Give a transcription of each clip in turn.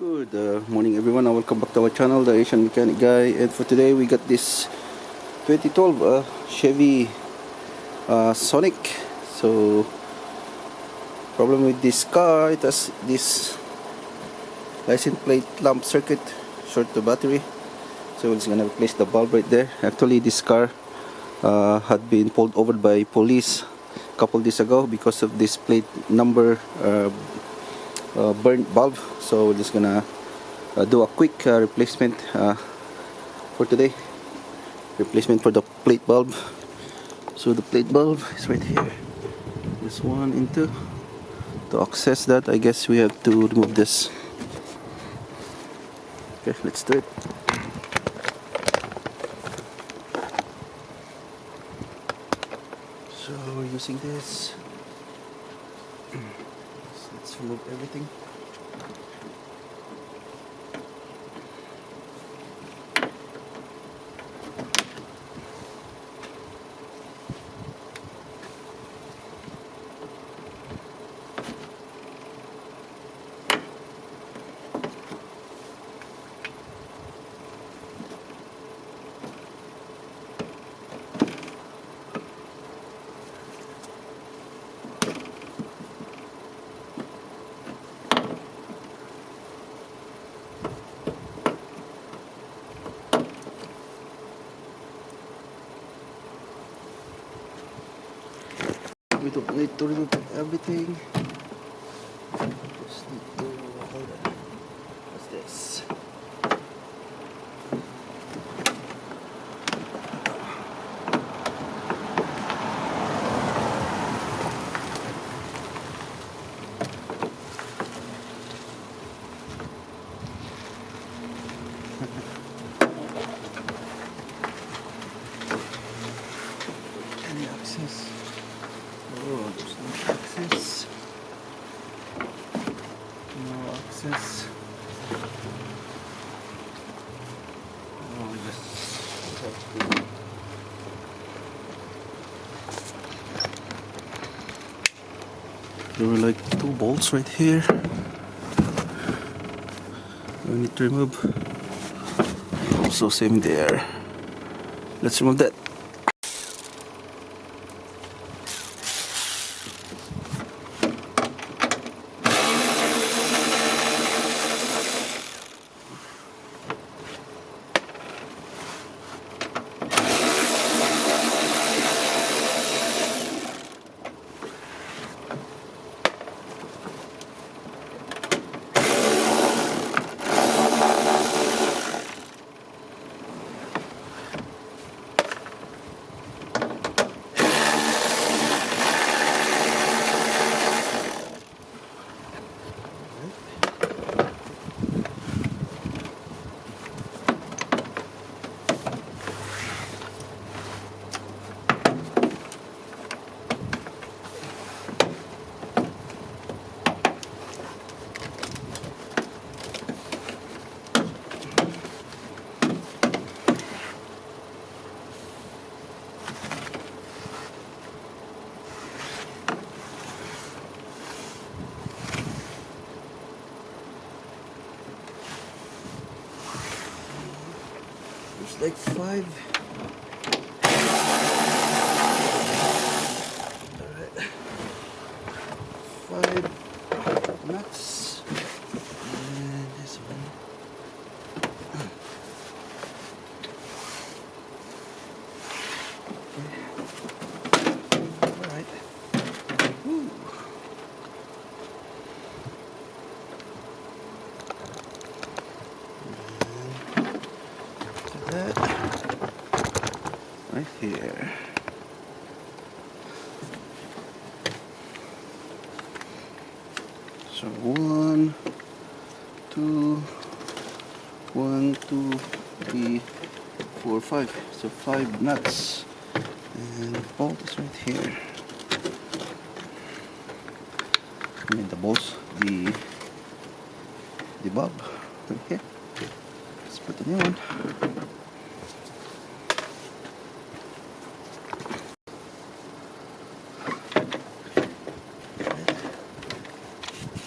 Good morning everyone, and welcome back to our channel, the Asian Mechanic Guy. And for today we got this 2012 Chevy Sonic. So problem with this car, it has this license plate lamp circuit short the battery. So we're just gonna replace the bulb right there. Actually this car had been pulled over by police a couple days ago because of this plate number burnt bulb. So we're just gonna do a quick replacement for today. Replacement for the plate bulb. So the plate bulb is right here. This one and two. To access that, I guess we have to remove this. Okay, let's do it. So we're using this. Let's remove everything. We don't need to remove everything. Just need to hold it. What's this? Any access? Oh, there's no access. No access. Oh, just have to. There were like two bolts right here. We need to remove. Also same there. Let's remove that. There's like 5. Alright. 5 nuts. And this one. Okay. Alright. Woo. That right here. So 1, 2, 1, 2, 3, 4, 5. So 5 nuts. And the bolt is right here. I mean the bolts, the bulb right here. Let's put the new one.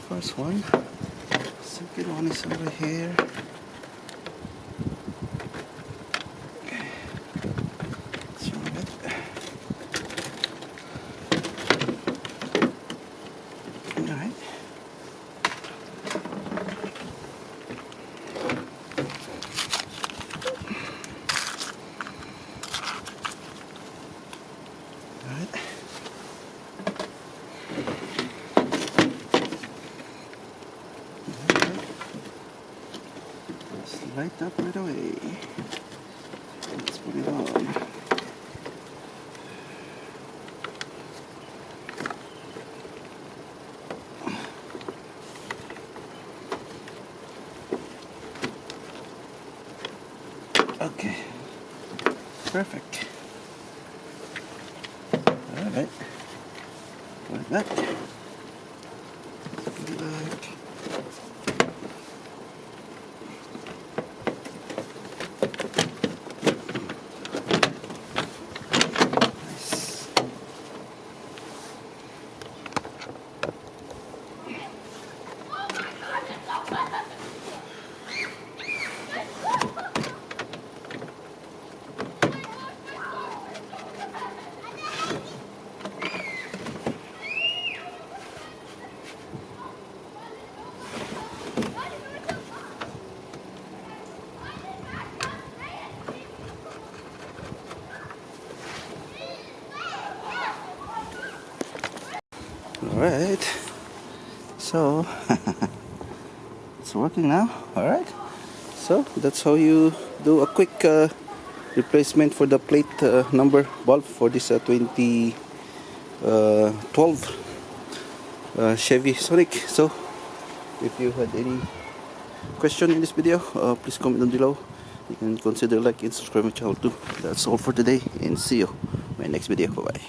First one, Second one is over here. Okay. Let's remove it. Alright. Alright. Light up right away. Let's put it on. Okay, perfect. All right, like that. Put it back. Alright, so it's working now. Alright, so that's how you do a quick replacement for the plate number bulb for this 2012 Chevy Sonic. So if you had any question in this video, please comment down below. You can consider like and subscribe my channel too. That's all for today, and see you in my next video. Bye bye.